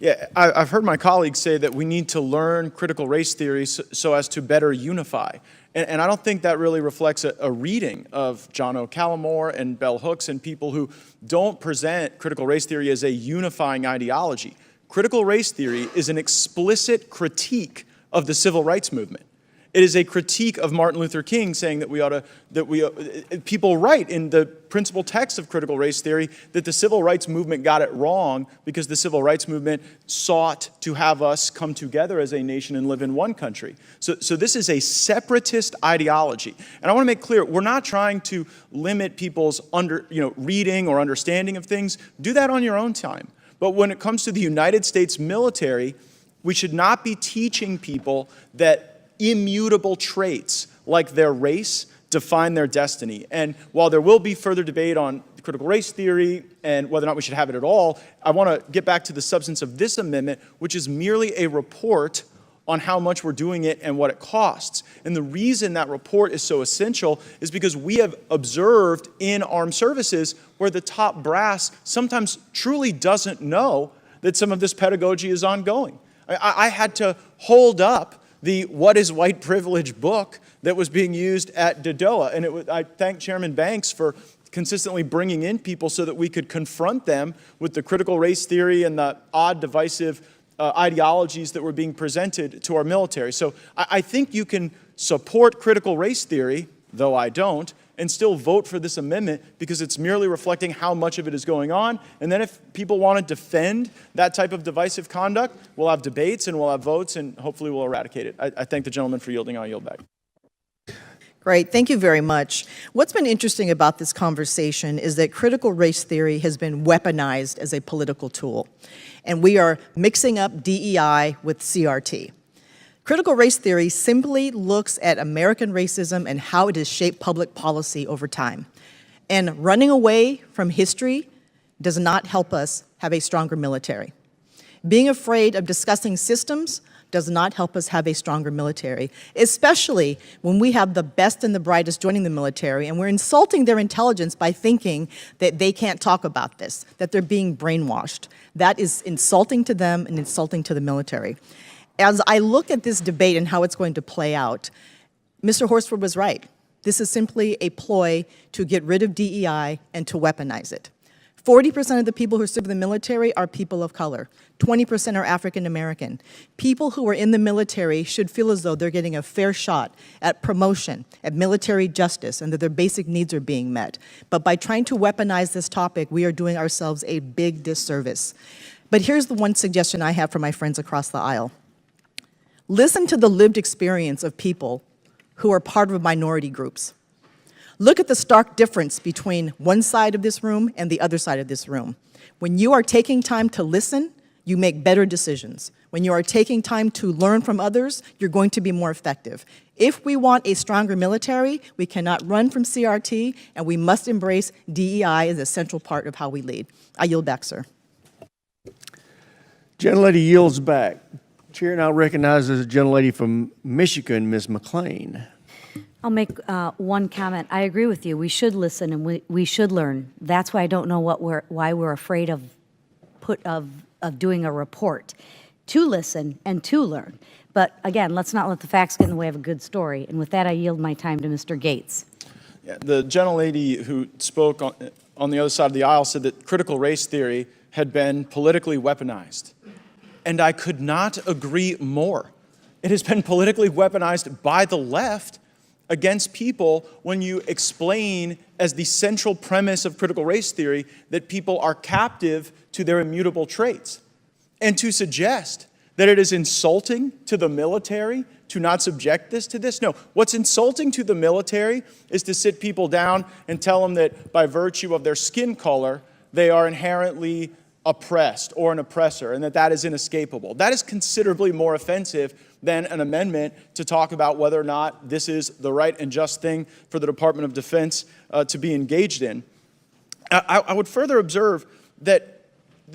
Yeah, I've heard my colleagues say that we need to learn critical race theory so as to better unify. And I don't think that really reflects a reading of John O. Callamore and Bell Hooks and people who don't present critical race theory as a unifying ideology. Critical race theory is an explicit critique of the civil rights movement. It is a critique of Martin Luther King saying that people write in the principal text of critical race theory that the civil rights movement got it wrong because the civil rights movement sought to have us come together as a nation and live in one country. So this is a separatist ideology. And I want to make clear, we're not trying to limit people's reading or understanding of things. Do that on your own time. But when it comes to the United States military, we should not be teaching people that immutable traits like their race define their destiny. And while there will be further debate on critical race theory and whether or not we should have it at all, I want to get back to the substance of this amendment, which is merely a report on how much we're doing it and what it costs. And the reason that report is so essential is because we have observed in armed services where the top brass sometimes truly doesn't know that some of this pedagogy is ongoing. I had to hold up the What is White Privilege book that was being used at DOA. And I thank Chairman Banks for consistently bringing in people so that we could confront them with the critical race theory and the odd divisive ideologies that were being presented to our military. So I think you can support critical race theory, though I don't, and still vote for this amendment because it's merely reflecting how much of it is going on. And then if people want to defend that type of divisive conduct, we'll have debates and we'll have votes and hopefully we'll eradicate it. I thank the gentleman for yielding. I'll yield back. Great, thank you very much. What's been interesting about this conversation is that critical race theory has been weaponized as a political tool. And we are mixing up DEI with CRT. Critical race theory simply looks at American racism and how it has shaped public policy over time. And running away from history does not help us have a stronger military. Being afraid of discussing systems does not help us have a stronger military, especially when we have the best and the brightest joining the military and we're insulting their intelligence by thinking that they can't talk about this, that they're being brainwashed. That is insulting to them and insulting to the military. As I look at this debate and how it's going to play out, Mr. Horsford was right. This is simply a ploy to get rid of DEI and to weaponize it. 40% of the people who serve in the military are people of color. 20% are African American. People who are in the military should feel as though they're getting a fair shot at promotion, at military justice, and that their basic needs are being met. But by trying to weaponize this topic, we are doing ourselves a big disservice. But here's the one suggestion I have for my friends across the aisle. Listen to the lived experience of people who are part of minority groups. Look at the stark difference between one side of this room and the other side of this room. When you are taking time to listen, you make better decisions. When you are taking time to learn from others, you're going to be more effective. If we want a stronger military, we cannot run from CRT, and we must embrace DEI as a central part of how we lead. I yield back, sir. Gentlelady yields back. Chair now recognizes the gentlelady from Michigan, Ms. McClain. I'll make one comment. I agree with you. We should listen and we should learn. That's why I don't know why we're afraid of doing a report. To listen and to learn. But again, let's not let the facts get in the way of a good story. And with that, I yield my time to Mr. Gaetz. Yeah, the gentlelady who spoke on the other side of the aisle said that critical race theory had been politically weaponized. And I could not agree more. It has been politically weaponized by the left against people when you explain as the central premise of critical race theory that people are captive to their immutable traits. And to suggest that it is insulting to the military to not subject this to this. No, what's insulting to the military is to sit people down and tell them that by virtue of their skin color, they are inherently oppressed or an oppressor, and that is inescapable. That is considerably more offensive than an amendment to talk about whether or not this is the right and just thing for the Department of Defense to be engaged in. I would further observe that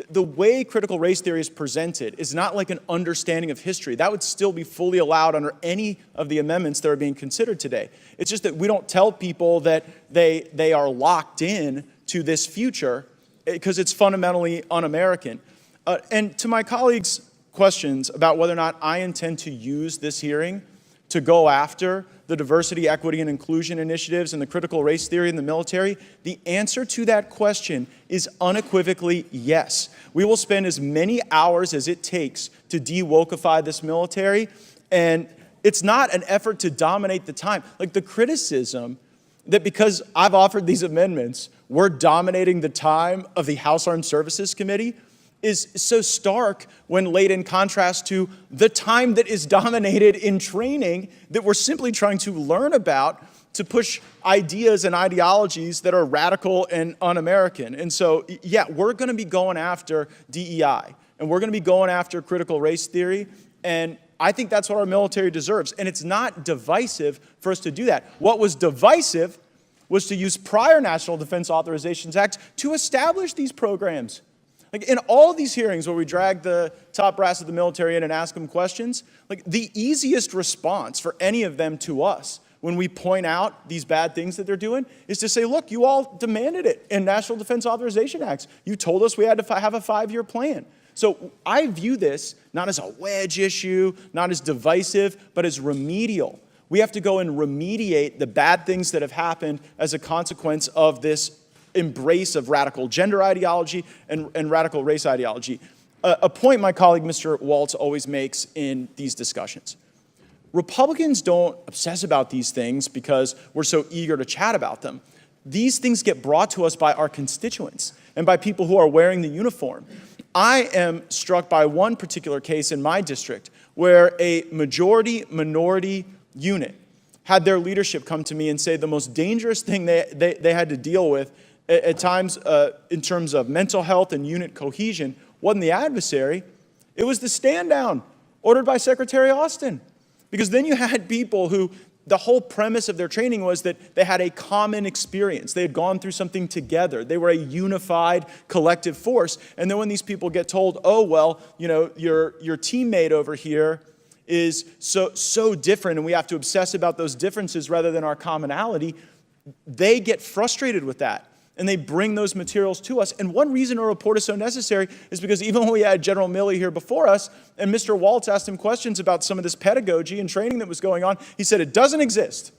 the way critical race theory is presented is not like an understanding of history. That would still be fully allowed under any of the amendments that are being considered today. It's just that we don't tell people that they are locked in to this future because it's fundamentally un-American. And to my colleagues' questions about whether or not I intend to use this hearing to go after the diversity, equity, and inclusion initiatives and the critical race theory in the military, the answer to that question is unequivocally yes. We will spend as many hours as it takes to de-wokeify this military, and it's not an effort to dominate the time. Like the criticism that because I've offered these amendments, we're dominating the time of the House Armed Services Committee is so stark when laid in contrast to the time that is dominated in training that we're simply trying to learn about to push ideas and ideologies that are radical and un-American. And so, yeah, we're going to be going after DEI, and we're going to be going after critical race theory, and I think that's what our military deserves. And it's not divisive for us to do that. What was divisive was to use prior National Defense Authorizations Acts to establish these programs. Like in all these hearings where we drag the top brass of the military in and ask them questions, like the easiest response for any of them to us when we point out these bad things that they're doing is to say, look, you all demanded it in National Defense Authorization Acts. You told us we had to have a 5-year plan. So I view this not as a wedge issue, not as divisive, but as remedial. We have to go and remediate the bad things that have happened as a consequence of this embrace of radical gender ideology and radical race ideology. A point my colleague Mr. Waltz always makes in these discussions. Republicans don't obsess about these things because we're so eager to chat about them. These things get brought to us by our constituents and by people who are wearing the uniform. I am struck by one particular case in my district where a majority-minority unit had their leadership come to me and say the most dangerous thing they had to deal with at times in terms of mental health and unit cohesion wasn't the adversary, it was the stand down ordered by Secretary Austin. Because then you had people who the whole premise of their training was that they had a common experience. They had gone through something together. They were a unified collective force. And then when these people get told, oh, well, you know, your teammate over here is so different and we have to obsess about those differences rather than our commonality, they get frustrated with that. And they bring those materials to us. And one reason a report is so necessary is because even when we had General Milley here before us, and Mr. Waltz asked him questions about some of this pedagogy and training that was going on, he said it doesn't exist.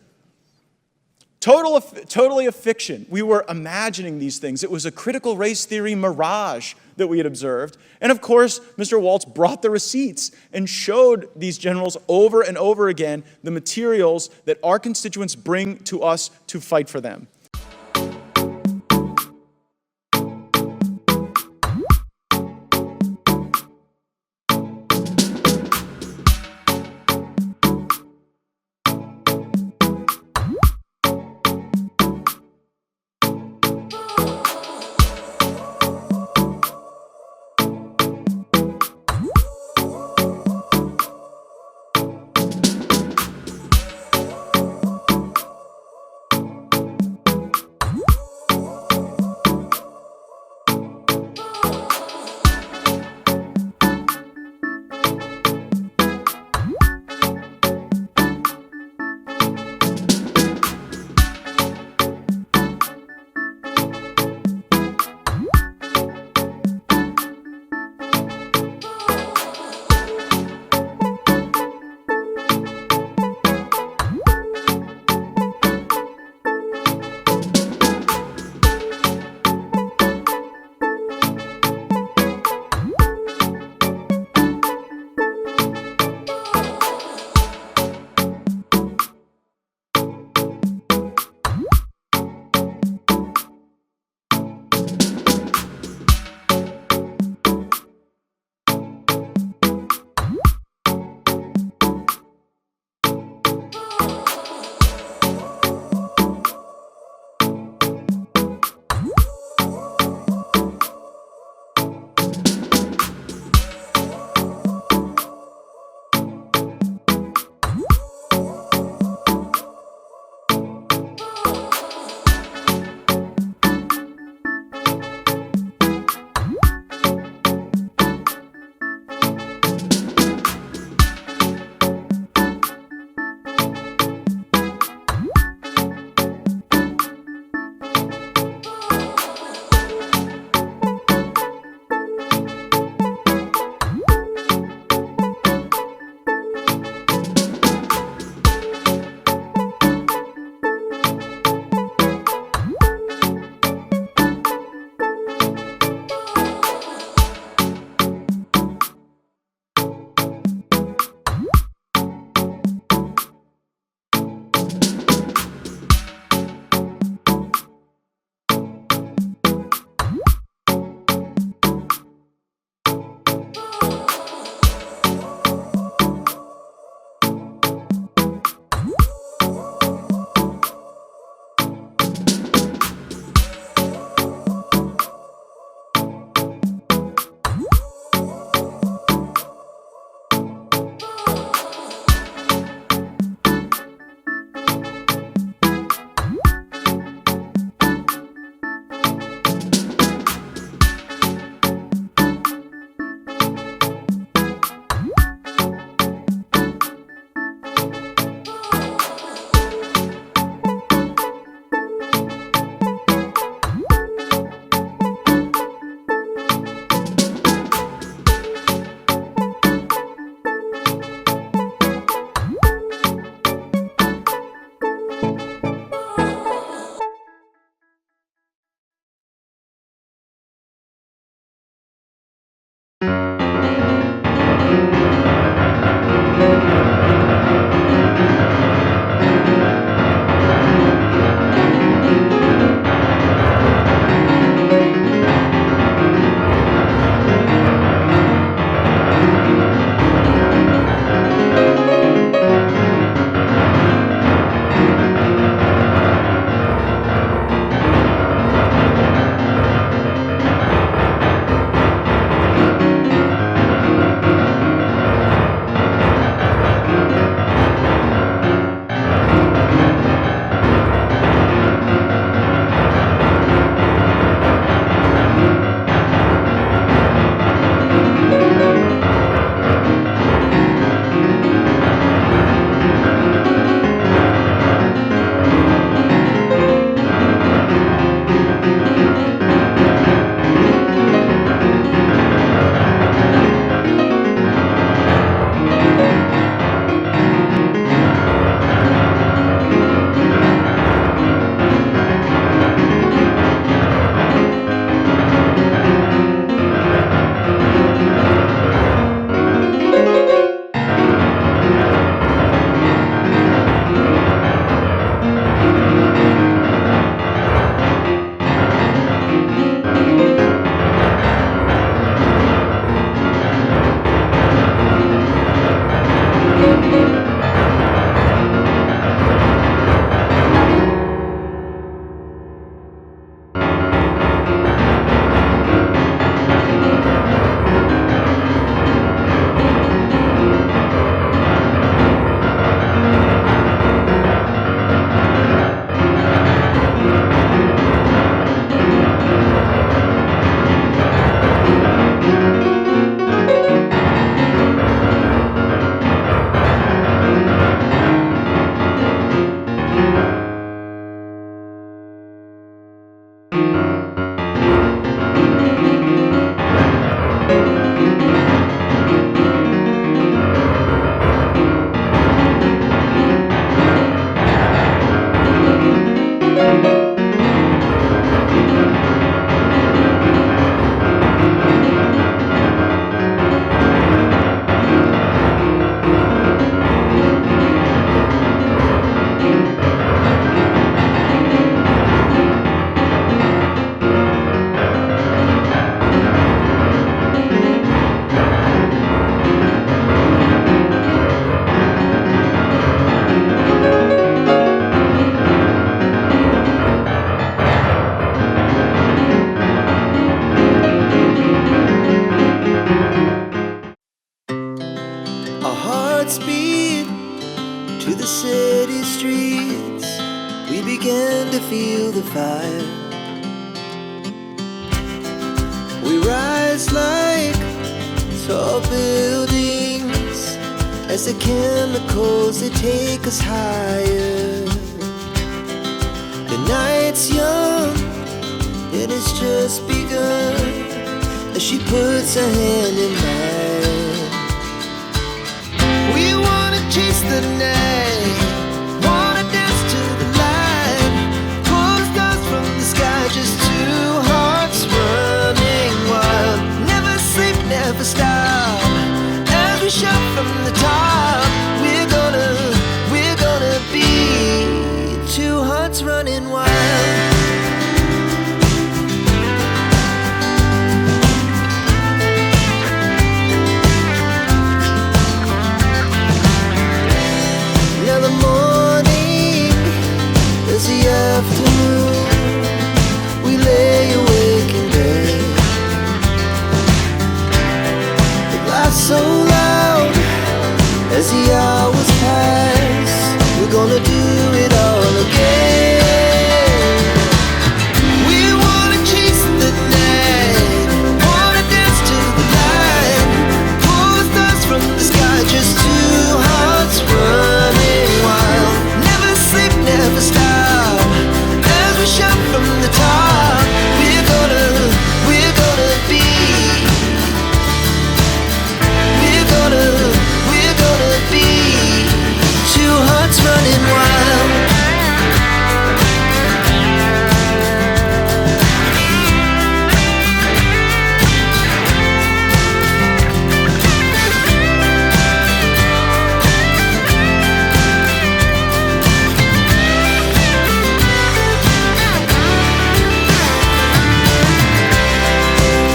Totally a fiction. We were imagining these things. It was a critical race theory mirage that we had observed. And of course, Mr. Waltz brought the receipts and showed these generals over and over again the materials that our constituents bring to us to fight for them. Godspeed to the city streets. We began to feel the fire. We rise like tall buildings as the chemicals, they take us higher. The night's young and it's just begun as she puts her hand in mine. We wanna chase the night, wanna dance to the light, pull the stars from the sky, just two hearts running wild. Never sleep, never stop, as we shout from the top. We're gonna be two hearts running wild. Now the morning is the afternoon. We lay awake in bed. The glass so loud as the hours pass. We're gonna do it all again. We wanna chase the night, wanna dance to the light, pull the stars from the sky, just two hearts running wild. Never sleep, never stop, as we shout from the top. We're gonna be, we're gonna be two hearts running wild.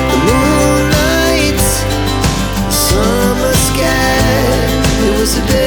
The moonlight, summer sky, it was a day